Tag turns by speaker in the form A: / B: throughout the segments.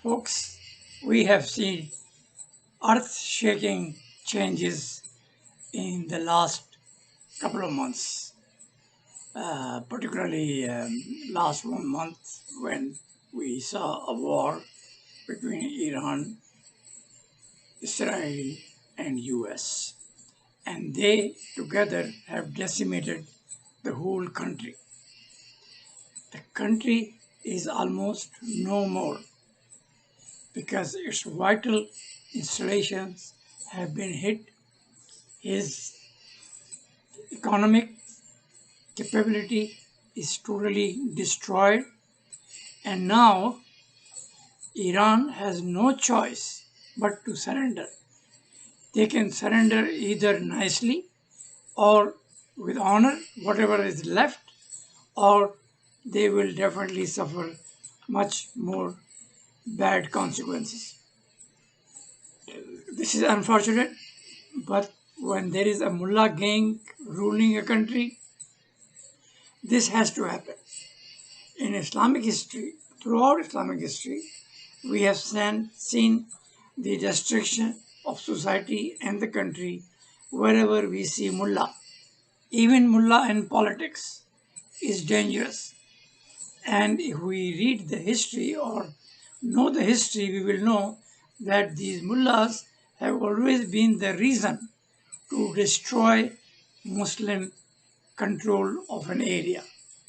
A: Folks, we have seen earth-shaking changes in the last couple of months, particularly last 1 month when we saw a war between Iran, Israel, and US. And they together have decimated the whole country. The country is almost no more because its vital installations have been hit. His economic capability is totally destroyed, and now Iran has no choice but to surrender. They can surrender either nicely or with honor, whatever is left, or they will definitely suffer much more bad consequences. This is unfortunate, but when there is a mullah gang ruling a country, this has to happen. In Islamic history, throughout Islamic history, we have seen the destruction of society and the country wherever we see mullah. Even mullah in politics is dangerous. And if we read the history or know the history, we will know that these mullahs have always been the reason to destroy Muslim control of an area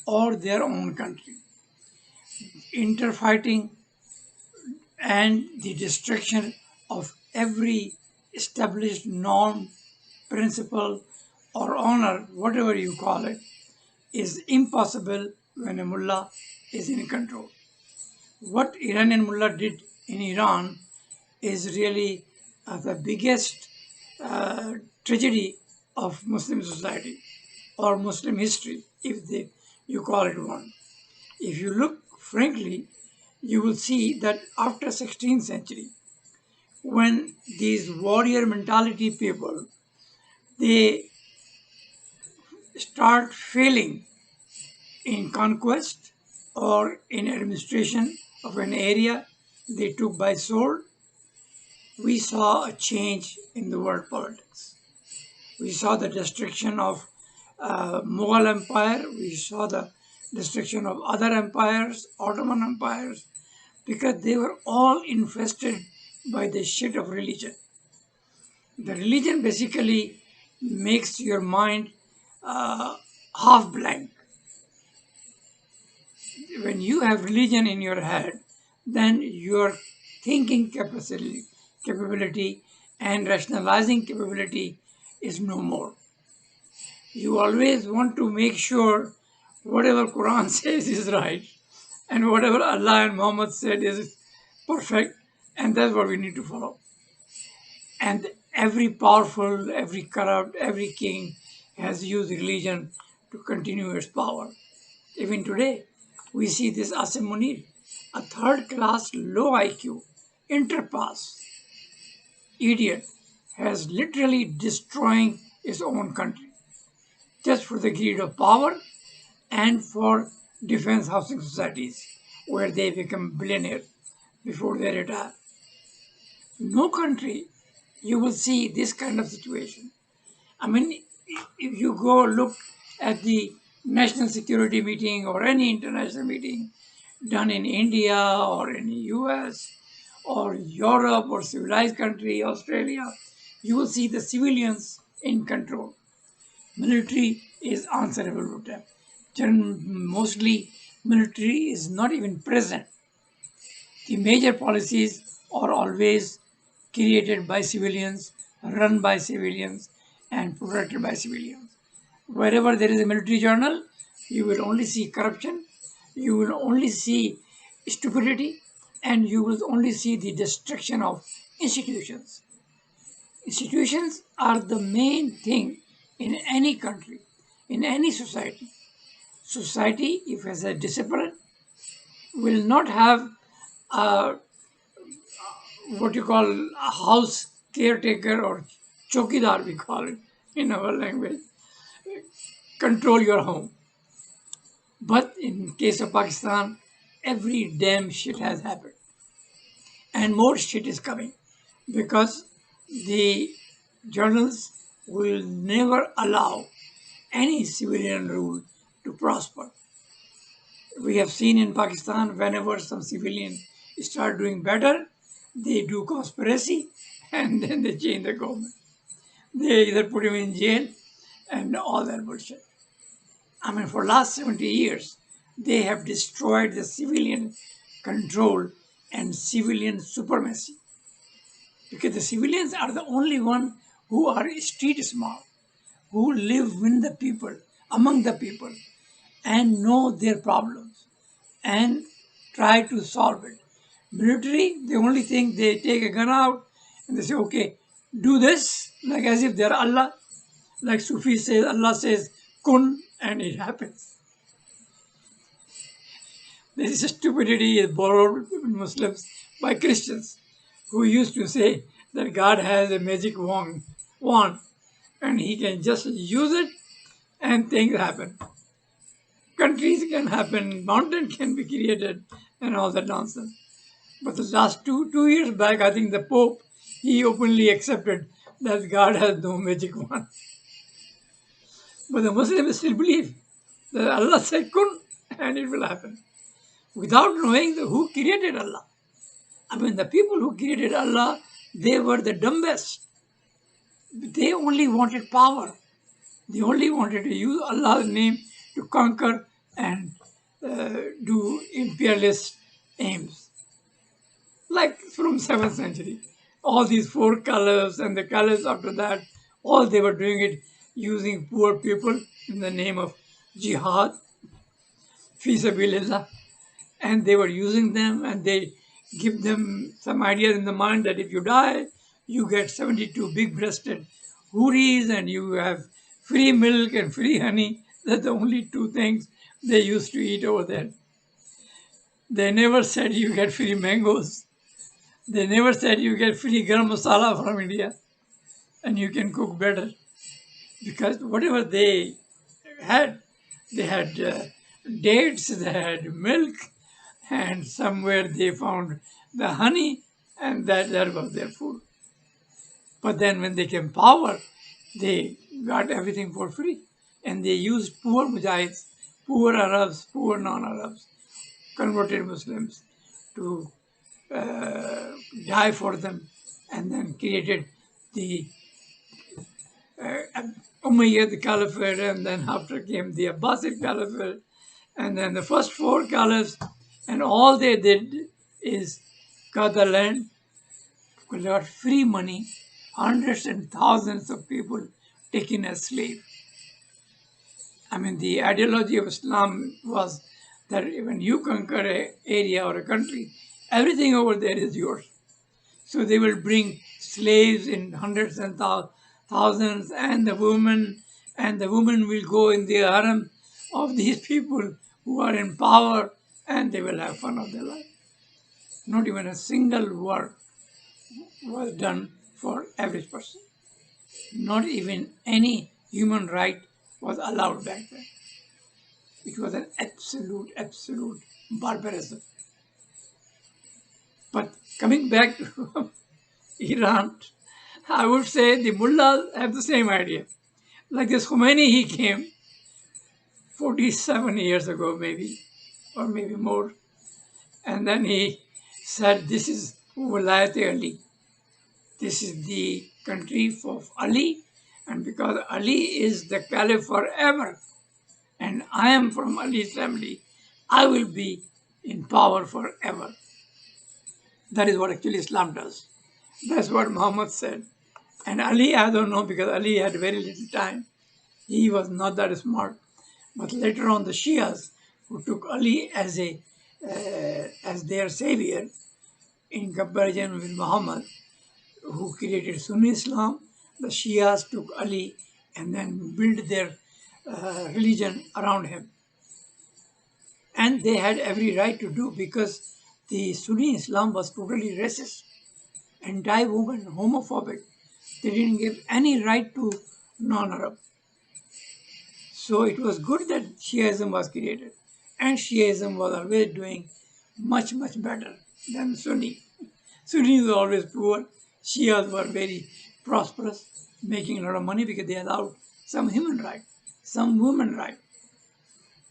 A: or their own country. Interfighting and the destruction of every established norm, principle, or honor, whatever you call it, is impossible when a mullah is in control. What Iranian mullah did in Iran is really the biggest tragedy of Muslim society or Muslim history, if you call it one. If you look frankly, you will see that after 16th century, when these warrior mentality people, they start failing in conquest or in administration of an area they took by sword, we saw a change in the world politics. We saw the destruction of Mughal Empire, we saw the destruction of other empires, Ottoman empires, because they were all infested by the shit of religion. The religion basically makes your mind half blank. When you have religion in your head, then your thinking capability and rationalizing capability is no more. You always want to make sure whatever Quran says is right and whatever Allah and Muhammad said is perfect, and that's what we need to follow. And every powerful, every corrupt, every king has used religion to continue its power. Even today, we see this Asim Munir, a third-class, low IQ, interpass idiot, has literally destroying his own country just for the greed of power and for defense housing societies where they become billionaires before they retire. No country you will see this kind of situation. I mean, if you go look at the national security meeting or any international meeting done in India or in the US or Europe or civilized country, Australia, you will see the civilians in control. Military is answerable to them. Mostly military is not even present. The major policies are always created by civilians, run by civilians, and protected by civilians. Wherever there is a military journal, you will only see corruption, you will only see stupidity, and you will only see the destruction of institutions. Institutions are the main thing in any country, in any society. Society, if it has a discipline, will not have what you call a house caretaker or chokidar, we call it in our language, control your home. But in case of Pakistan, every damn shit has happened. and more shit is coming because the journals will never allow any civilian rule to prosper. We have seen in Pakistan, whenever some civilian start doing better, they do conspiracy and then they change the government. They either put him in jail and all that bullshit. I mean, for last 70 years, they have destroyed the civilian control and civilian supremacy. Because the civilians are the only one who are street smart, who live with the people, among the people, and know their problems and try to solve it. Military, the only thing they take a gun out and they say, okay, do this, like as if they're Allah. Like Sufi says, Allah says, kun, and it happens. This stupidity is borrowed in Muslims by Christians who used to say that God has a magic wand and he can just use it and things happen. Countries can happen, mountain can be created and all that nonsense. But the last two years back, I think the Pope, he openly accepted that God has no magic wand. But the Muslims still believe that Allah said kun and it will happen. Without knowing who created Allah. I mean, the people who created Allah, they were the dumbest. They only wanted power. They only wanted to use Allah's name to conquer and do imperialist aims. Like from 7th century. All these 4 caliphs and the caliphs after that, all they were doing it using poor people in the name of jihad, fi sabilillah. And they were using them and they give them some ideas in the mind that if you die, you get 72 big-breasted houris and you have free milk and free honey. That's the only 2 things they used to eat over there. They never said you get free mangoes. They never said you get free garam masala from India and you can cook better. Because whatever they had dates, they had milk, and somewhere they found the honey and that was their food. But then when they came power, they got everything for free. And they used poor mujahids, poor Arabs, poor non-Arabs, converted Muslims to die for them and then created the Umayyad Caliphate, and then after came the Abbasid Caliphate, and then the first 4 caliphs, and all they did is got the land, got free money, hundreds and thousands of people taken as slave. I mean, the ideology of Islam was that when you conquer an area or a country, everything over there is yours. So they will bring slaves in hundreds and thousands, and the women will go in the harem of these people who are in power, and they will have fun of their life. Not even a single word was done for average person. Not even any human right was allowed back then. It was an absolute barbarism. But coming back to Iran, I would say the mullahs have the same idea. Like this Khomeini, he came 47 years ago maybe, or maybe more. And then he said, this is Walayat Ali. This is the country of Ali. And because Ali is the caliph forever, and I am from Ali's family, I will be in power forever. That is what actually Islam does. That's what Muhammad said. And Ali, I don't know, because Ali had very little time. He was not that smart. But later on, the Shias, who took Ali as their savior, in comparison with Muhammad, who created Sunni Islam, the Shias took Ali and then built their religion around him. And they had every right to do, because the Sunni Islam was totally racist, anti-woman, homophobic. They didn't give any right to non-Arab. So it was good that Shiaism was created. And Shiaism was always doing much better than Sunni. Sunnis were always poor. Shias were very prosperous, making a lot of money because they allowed some human right, some women right,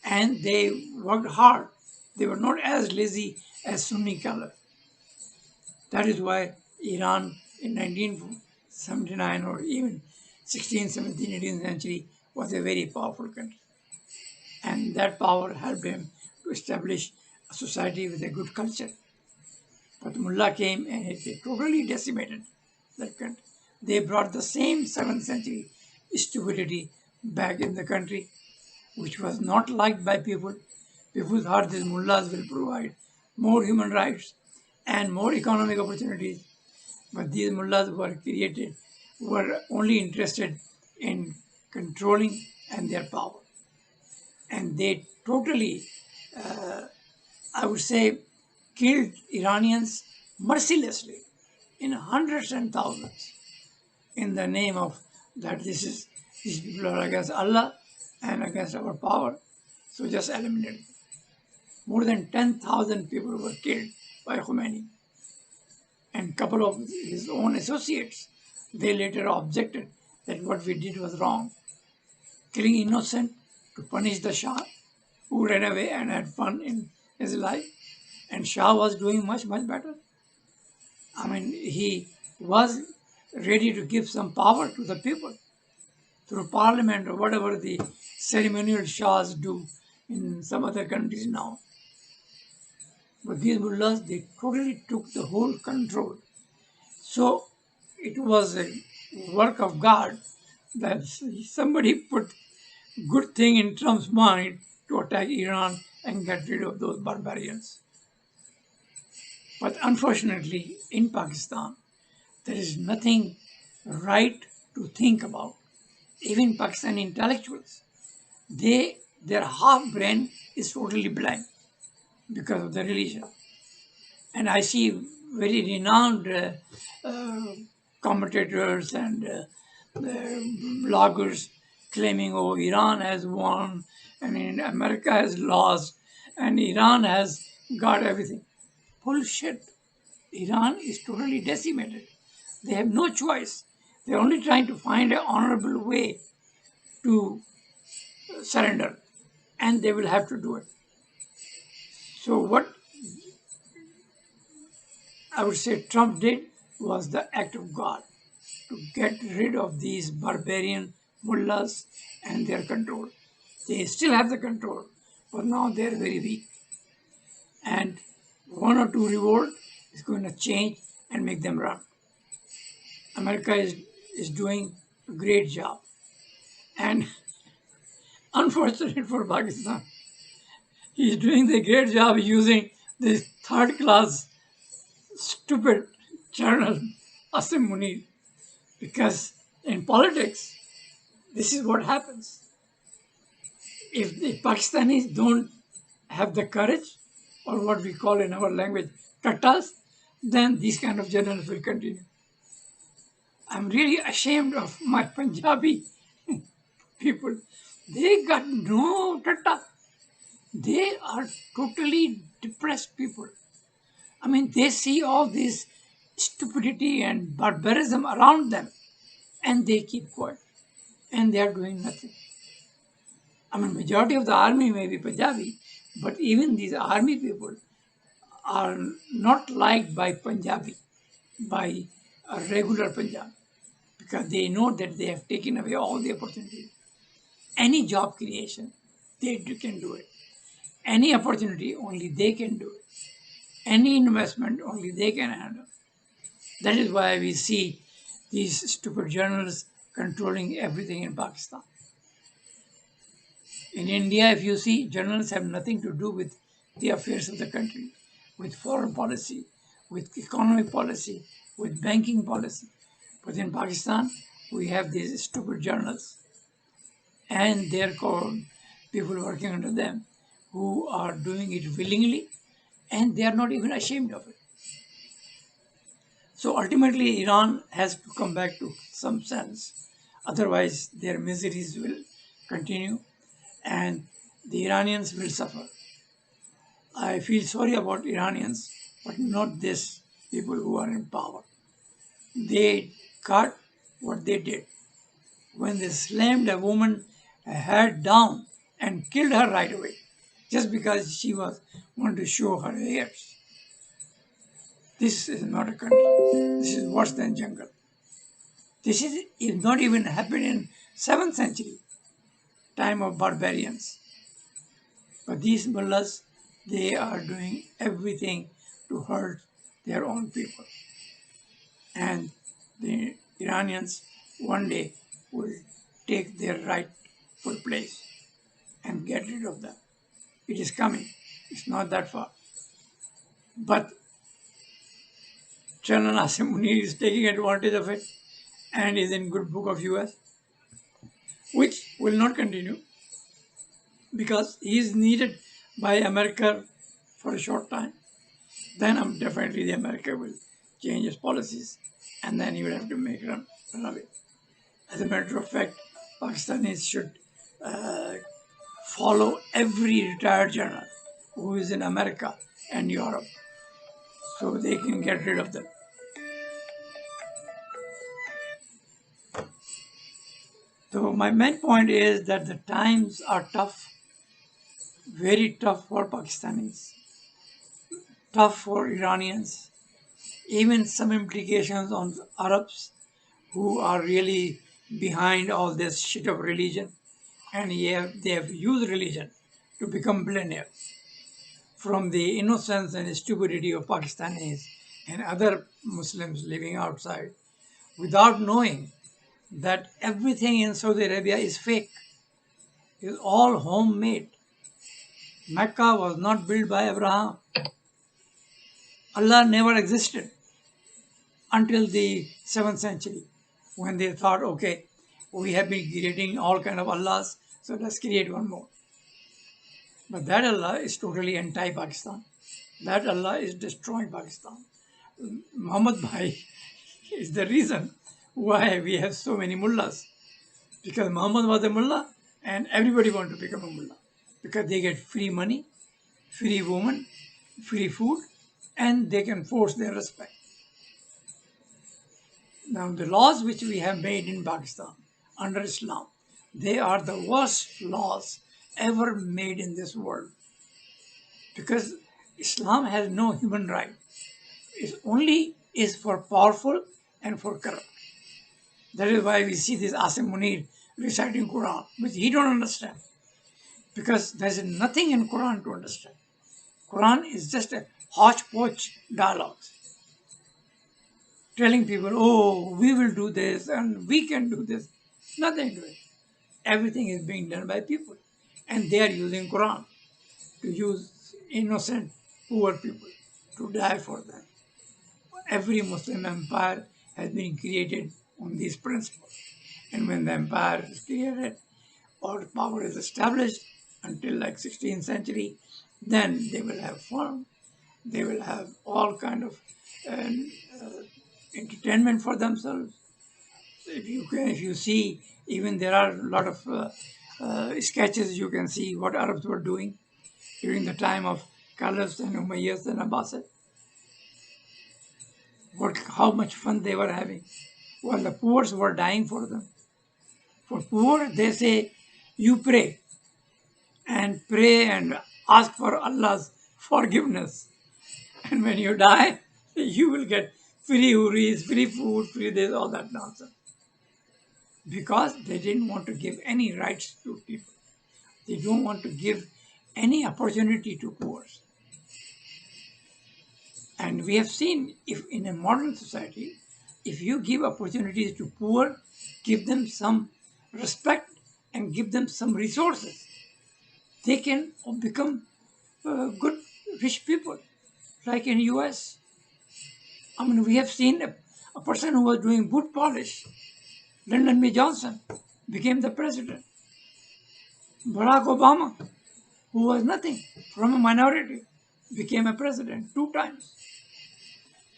A: and they worked hard. They were not as lazy as Sunni Caliph. That is why Iran in 1979 or even 16th, 17th, 18th century was a very powerful country. And that power helped him to establish a society with a good culture. But Mullah came and it totally decimated that country. They brought the same 7th century stupidity back in the country, which was not liked by people. People thought these mullahs will provide more human rights and more economic opportunities. But these mullahs were only interested in controlling and their power. And they totally, I would say, killed Iranians mercilessly in hundreds and thousands in the name of that these people are against Allah and against our power. So just eliminate them. More than 10,000 people were killed by Khomeini. And a couple of his own associates, they later objected that what we did was wrong. Killing innocent to punish the Shah, who ran away and had fun in his life. And Shah was doing much, much better. I mean, he was ready to give some power to the people through parliament or whatever the ceremonial Shahs do in some other countries now. But these mullahs, they totally took the whole control. So it was a work of God that somebody put good thing in Trump's mind to attack Iran and get rid of those barbarians. But unfortunately, in Pakistan, there is nothing right to think about. Even Pakistani intellectuals, their half brain is totally blank because of the religion. And I see very renowned commentators and bloggers claiming, oh, Iran has won, and America has lost, and Iran has got everything. Bullshit. Iran is totally decimated. They have no choice. They're only trying to find an honorable way to surrender, and they will have to do it. So what I would say Trump did was the act of God to get rid of these barbarian mullahs and their control. They still have the control, but now they're very weak. And one or two revolt is going to change and make them run. America is doing a great job. And unfortunate for Pakistan, he's doing the great job using this third class stupid journal Asim Munir, because in politics this is what happens. If the Pakistanis don't have the courage, or what we call in our language tattas, then these kind of journals will continue. I'm really ashamed of my Punjabi people. They got no tatta. They are totally depressed people. I mean, they see all this stupidity and barbarism around them, and they keep quiet, and they are doing nothing. I mean, majority of the army may be Punjabi, but even these army people are not liked by Punjabi, by a regular Punjabi, because they know that they have taken away all the opportunities. Any job creation, they can do it. Any opportunity, only they can do it. Any investment, only they can handle. That is why we see these stupid journals controlling everything in Pakistan. In India, if you see, journals have nothing to do with the affairs of the country, with foreign policy, with economic policy, with banking policy. But in Pakistan, we have these stupid journals, and they're called people working under them who are doing it willingly, and they are not even ashamed of it. So ultimately, Iran has to come back to some sense. Otherwise, their miseries will continue and the Iranians will suffer. I feel sorry about Iranians, but not this. people who are in power. They got what they did. When they slammed a woman head down and killed her right away, just because she was wanted to show her hairs. This is not a country. This is worse than jungle. This is not even happened in 7th century, time of barbarians. But these mullahs, they are doing everything to hurt their own people. And the Iranians one day will take their rightful place and get rid of them. It is coming. It's not that far. But Chairman Asim Munir is taking advantage of it and is in good book of US, which will not continue because he is needed by America for a short time. Then definitely the America will change its policies and then he will have to make run away. As a matter of fact, Pakistanis should follow every retired general who is in America and Europe so they can get rid of them. So my main point is that the times are tough, very tough for Pakistanis, tough for Iranians, even some implications on Arabs who are really behind all this shit of religion, and they have used religion to become billionaires from the innocence and stupidity of Pakistanis and other Muslims living outside without knowing that everything in Saudi Arabia is fake. It's all homemade. Mecca was not built by Abraham. Allah never existed until the 7th century when they thought, okay, we have been creating all kind of Allahs, so let's create one more. But that Allah is totally anti-Pakistan. That Allah is destroying Pakistan. Muhammad Bhai is the reason why we have so many mullahs. Because Muhammad was a mullah and everybody wanted to become a mullah. Because they get free money, free women, free food, and they can force their respect. Now the laws which we have made in Pakistan under Islam, they are the worst laws ever made in this world. Because Islam has no human right. It only is for powerful and for corrupt. That is why we see this Asim Munir reciting Quran, which he don't understand. Because there is nothing in Quran to understand. Quran is just a hodgepodge dialogues. Telling people, oh, we will do this and we can do this. Nothing to it. Everything is being done by people. And they are using Quran to use innocent, poor people to die for them. Every Muslim empire has been created on these principles. And when the empire is created or power is established until like 16th century, then they will have fun. They will have all kind of entertainment for themselves. If you see, even there are a lot of sketches. You can see what Arabs were doing during the time of Caliphs and Umayyads and Abbasids. How much fun they were having, while the poor were dying for them. For poor, they say, you pray and ask for Allah's forgiveness. And when you die, you will get free huris, free food, free this, all that nonsense. Because they didn't want to give any rights to people. They don't want to give any opportunity to poor. And we have seen, if in a modern society, if you give opportunities to poor, give them some respect and give them some resources, they can become good, rich people, like in US. I mean, we have seen a person who was doing boot polish, Lyndon B. Johnson, became the president. Barack Obama, who was nothing, from a minority, became a president 2 times.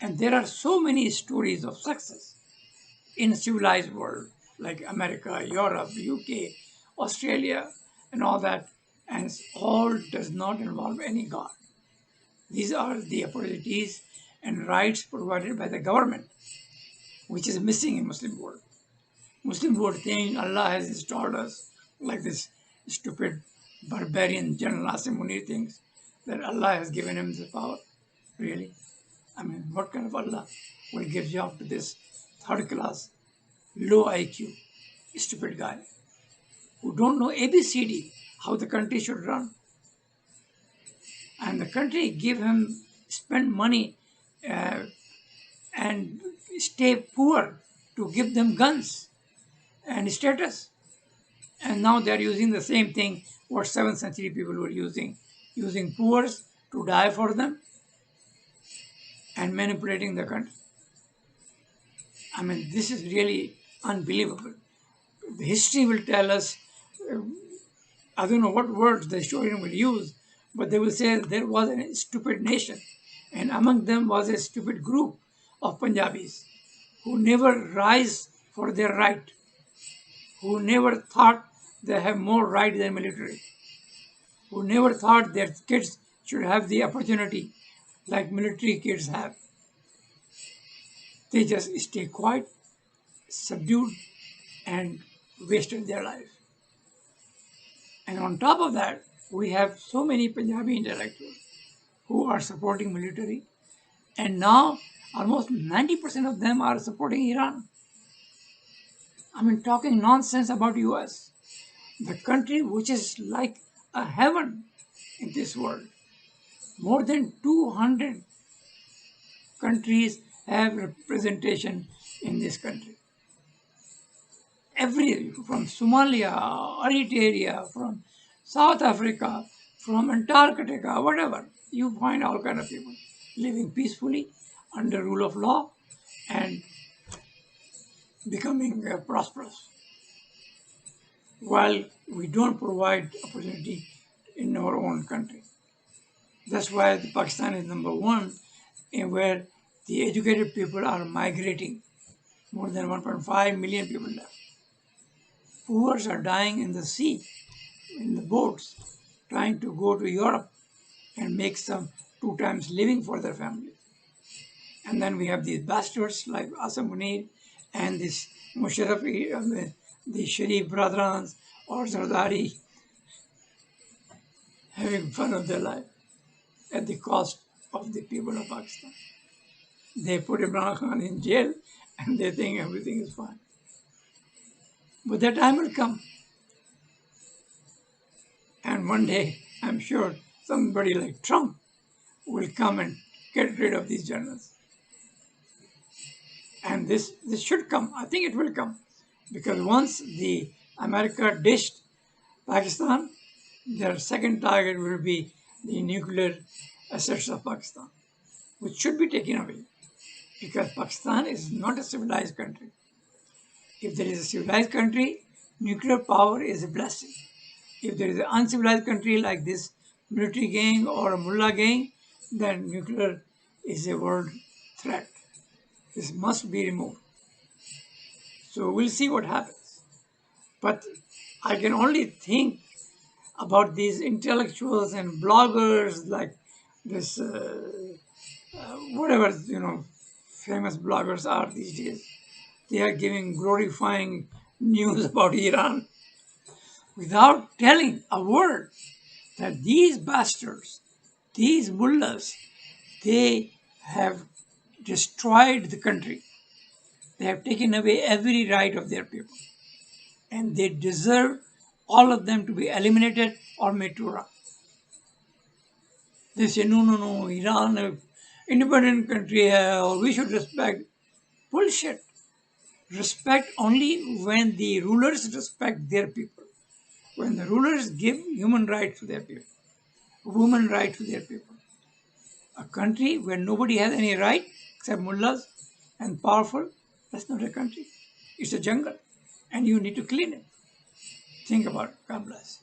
A: And there are so many stories of success in a civilized world, like America, Europe, UK, Australia, and all that. And all does not involve any God. These are the opportunities and rights provided by the government, which is missing in Muslim world. Muslim world think Allah has installed us like this stupid barbarian General Asim Munir thinks that Allah has given him the power. Really? I mean, what kind of Allah will give job to this third class, low IQ, stupid guy who don't know ABCD, how the country should run? And the country give him, spend money and stay poor to give them guns and status. And now they are using the same thing what 7th century people were using poor to die for them and manipulating the country. I mean, this is really unbelievable. The history will tell us, I don't know what words the historian will use, but they will say there was a stupid nation, and among them was a stupid group of Punjabis who never rise for their right, who never thought they have more right than military, who never thought their kids should have the opportunity like military kids have. They just stay quiet, subdued, and wasted their life. And on top of that, we have so many Punjabi intellectuals who are supporting military, and now almost 90% of them are supporting Iran. I mean, talking nonsense about US, the country which is like a heaven in this world. More than 200 countries have representation in this country. From Somalia, Eritrea, from South Africa, from Antarctica, whatever, you find all kind of people living peacefully under rule of law and becoming prosperous. While we don't provide opportunity in our own country. That's why Pakistan is number one, in where the educated people are migrating. More than 1.5 million people left. Poor are dying in the sea, in the boats, trying to go to Europe and make some 2 times living for their family. And then we have these bastards like Asim Munir and this Musharraf, the Sharif brothers or Zardari, having fun of their life at the cost of the people of Pakistan. They put Imran Khan in jail and they think everything is fine. But that time will come. And one day, I'm sure somebody like Trump will come and get rid of these generals. And this should come. I think it will come. Because once the America dished Pakistan, their second target will be the nuclear assets of Pakistan, which should be taken away. Because Pakistan is not a civilized country. If there is a civilized country, nuclear power is a blessing. If there is an uncivilized country like this military gang or a mullah gang, then nuclear is a world threat. This must be removed. So we'll see what happens. But I can only think about these intellectuals and bloggers like this, whatever, famous bloggers are these days. They are giving glorifying news about Iran without telling a word that these bastards, these mullahs, they have destroyed the country. They have taken away every right of their people. And they deserve all of them to be eliminated or made to run. They say, no, Iran, an independent country, or we should respect. Bullshit. Respect only when the rulers respect their people. When the rulers give human rights to their people, women rights to their people. A country where nobody has any right except mullahs and powerful, that's not a country. It's a jungle and you need to clean it. Think about it. God bless.